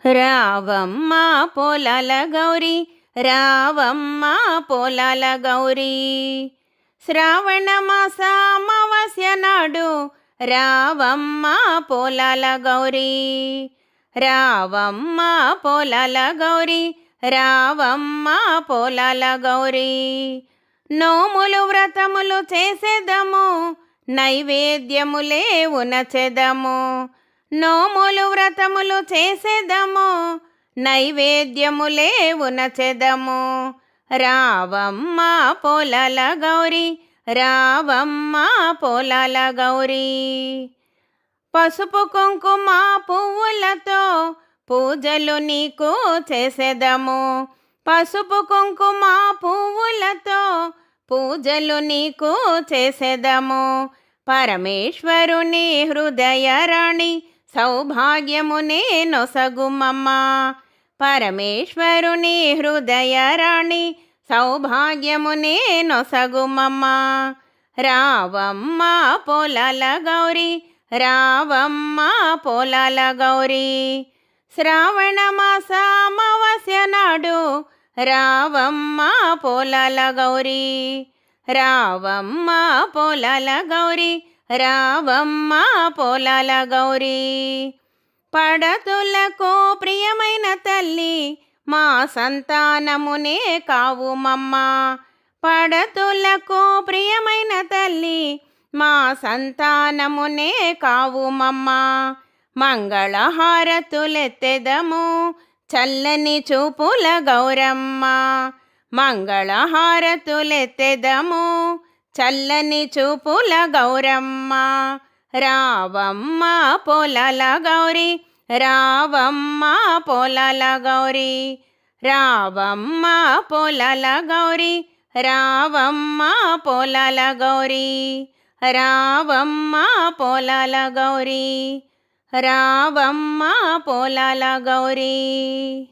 రావమ్మ పోలాల గౌరీ, రావమ్మ పోలాల గౌరీ. శ్రావణ మాస అమావాస్య నాడు రావమ్మ పోలాల గౌరీ. రావమ్మ పోలాల గౌరీ, రావమ్మ పోలాల గౌరీ. నోములు వ్రతములు చేసేదము, నైవేద్యములే ఉనచెదము. నోములు వ్రతములు చేసేదము, నైవేద్యములే ఉనచెదము. రావమ్మ పోలాల గౌరీ, రావమ్మ పోలాల గౌరీ. పసుపు కుంకుమ పువ్వులతో పూజలు నీకు చేసేదము. పసుపు కుంకుమ పువ్వులతో పూజలు నీకు చేసేదము. పరమేశ్వరుని హృదయరాణి సౌభాగ్యమునే నొసగుమమ్మ. పరమేశ్వరుని హృదయరాణి సౌభాగ్యమునే నొసగుమమ్మ. రావమ్మ పోలాల గౌరీ, రావమ్మ పోలాల గౌరీ. శ్రావణ మాస అమావాస్య నాడు రావమ్మ పోలాల గౌరీ. రావమ్మ పోలాల గౌరీ, రావమ్మ పోలాల గౌరీ. పడతులకు ప్రియమైన తల్లి మా సంతానమునే కావుమమ్మ. పడతులకు ప్రియమైన తల్లి మా సంతానమునే కావుమమ్మ. మంగళహారతులెత్తెదము చల్లని చూపుల గౌరమ్మ. మంగళహారతులెత్తెదము చల్లని చూపుల గౌరమ్మ. రావమ్మ పోలాల గౌరీ, రావమ్మ పోలాల గౌరీ. రావమ్మ పోలాల గౌరీ, రావమ్మ పోలాల గౌరీ. రావమ్మ పోలాల గౌరీ, రావమ్మ పోలాల గౌరీ.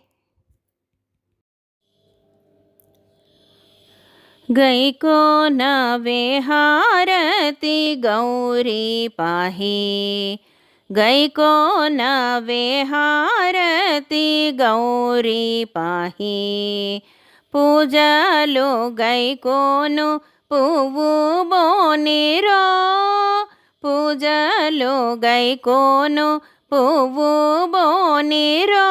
గైకోనవే హారతి గౌరీ పాహి. గైకోనవే హారతి గౌరీ పాహి. పూజలు గైకోను పువ్వు బోనిరో. పూజలు గైకోను పువ్వు బోనిరో.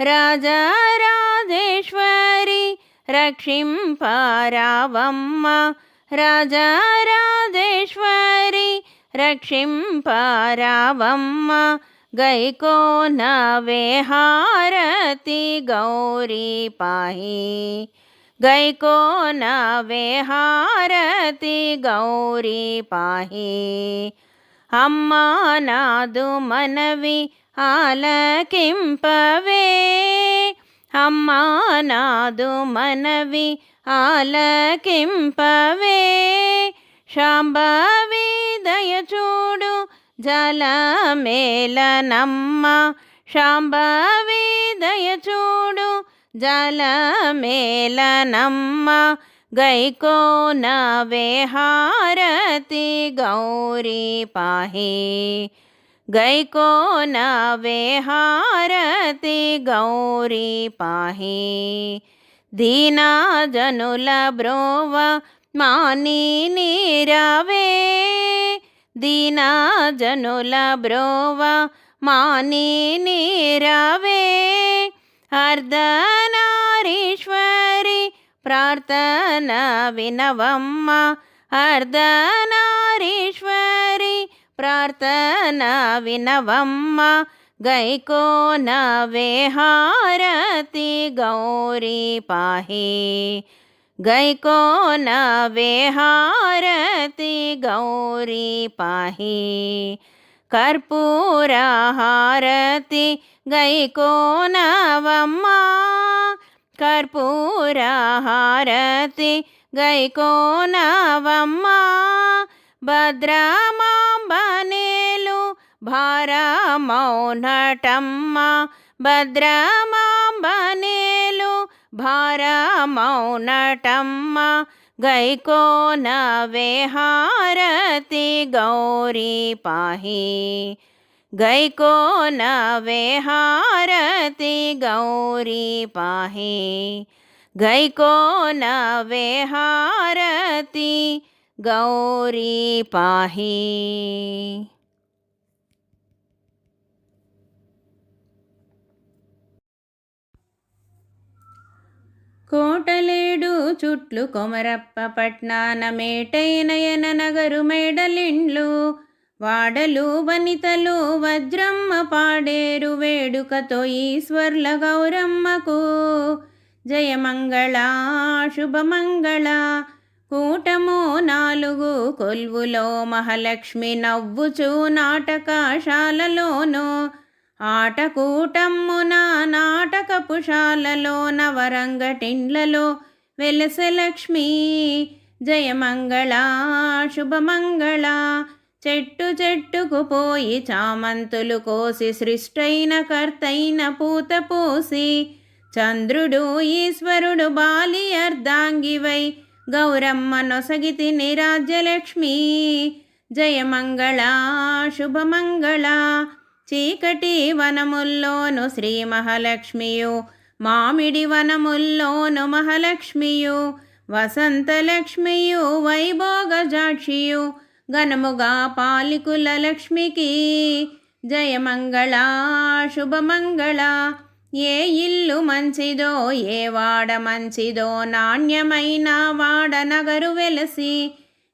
రాజరాజేశ్వరి రక్షింపరావమ్మ. రాజరాజేశ్వరి రక్షింపరావమ్మ. గైకోనవే హారతి గౌరీ పాహి. గైకోనవే హారతి గౌరీ పాహి. అమ్మా నాదు మనవి ఆలకింపవే. అమ్మా నాదు మనవి ఆలకింపవే. శాంభవి దయచూడు జలమేలనమ్మ. శాంభవి దయచూడు జలమేలనమ్మ. గైకోనవే హారతి గౌరీ పాహి. గైకోనవే హారతి గౌరీ పాహి. దీనజనుల బ్రోవ మాని నీరవే. దీనజనుల బ్రోవ మాని నీరవే. అర్ధనారీశ్వరి ప్రార్థన వినవమ్మ. అర్ధనారీశ్వరి ప్రార్థన వినవమ్మ. గైకోనవే హారతి గౌరీ పాహి. గైకోనవే హారతి గౌరీ పాహి. కర్పూర హారతి గైకోనవమ్మ. కర్పూర హారతి గైకోనవమ్మ. భద్రమాంబనేలు భారమౌనటమ్మ. భద్రమాంబనేలు భారమౌనటమ్మ. గైకోనవే హారతి గౌరీ పాహి. गैकोनवे हारति गौरी पाहि गैकोनवे हारति गौरी पाहि। కోటలేడు చుట్లు కొమరప్ప పట్నాన మేటైనయన నగరు మేడలిండ్లు వాడలు వనితలు వజ్రమ్మ పాడేరు వేడుకతో ఈశ్వర్ల గౌరమ్మకు జయమంగళ శుభమంగళ కూటము 4 కొల్వులో మహాలక్ష్మి నవ్వుచూ నాటకశాలలోను ఆటకూటమ్మున నాటకపుశాలలో నవరంగటిండ్లలో వెలసలక్ష్మి జయమంగళ శుభమంగళ చెట్టు చెట్టుకు పోయి చామంతులు కోసి సృష్టైన కర్తైన పూత పూసి చంద్రుడు ఈశ్వరుడు బాలి అర్ధాంగివై గౌరమ్మ నొసగితి నిరాజ్యలక్ష్మి జయమంగళ శుభమంగళ చీకటి వనముల్లోను శ్రీ మహాలక్ష్మియు మామిడి వనముల్లోను మహాలక్ష్మియు వసంతలక్ష్మియు వైభోగజాక్షియు ఘనముగా పాలికుల లక్ష్మికి జయమంగళ శుభమంగళ ఏ ఇల్లు మంచిదో ఏ వాడ మంచిదో నాణ్యమైన వాడ నగరు వెలసి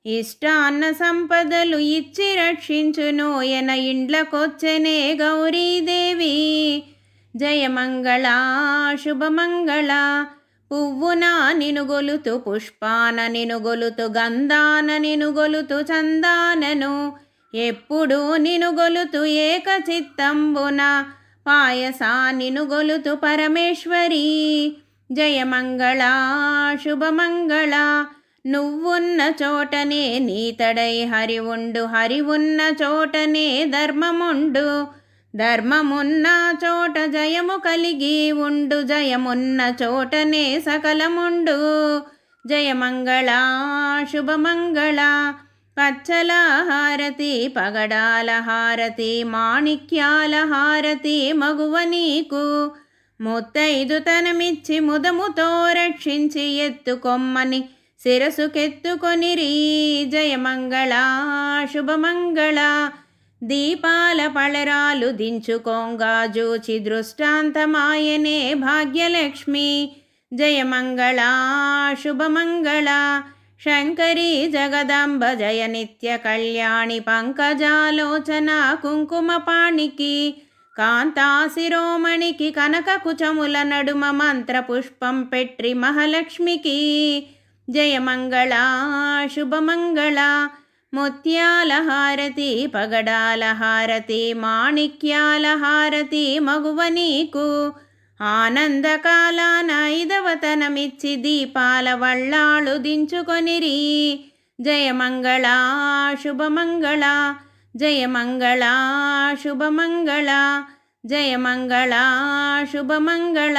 ఇష్టాన్న సంపదలు ఇచ్చి రక్షించును ఎన ఇండ్లకొచ్చెనే గౌరీదేవి జయమంగళ శుభమంగళ పువ్వున నినుగొలుతు పుష్పాన నినుగొలుతు గంధాన నినుగొలుతు చందానను ఎప్పుడు నినుగొలుతు ఏకచిత్తంబున పాయస నినుగొలుతు పరమేశ్వరి జయమంగళ శుభమంగళ నువ్వున్న చోటనే నీతడై హరి ఉండు హరి ఉన్న చోటనే ధర్మముండు ధర్మమున్న చోట జయము కలిగి ఉండు జయమున్న చోటనే సకలముండు జయమంగళ శుభమంగళ పచ్చల హారతి పగడాల హారతి మాణిక్యాల హారతి మగువ నీకు ముత్తైదుతనమిచ్చి ముదముతో రక్షించి ఎత్తుకొమ్మని శిరసుకెత్తుకొనిరి జయమంగళ శుభమంగళ దీపాల పళరాలు దించుకోంగా జూచి దృష్టాంతమాయనే భాగ్యలక్ష్మి జయమంగళ శుభమంగళ శంకరి జగదాంబ జయ నిత్య కళ్యాణి పంకజాలోచన కుంకుమపాణికి కాంతాశిరోమణికి కనక కుచముల నడుమ మంత్రపుష్పం పెట్రి మహాలక్ష్మికి జయమంగళ శుభమంగళ ముత్యాల హారతి పగడాల హారతి మాణిక్యాల హారతి మగువ నీకు ఆనందకాలాన 5వతనమిచ్చి దీపాల వళ్ళాళ్ళు దించుకొనిరి జయమంగళ శుభమంగళ జయమంగళ శుభమంగళ జయమంగళ శుభమంగళ।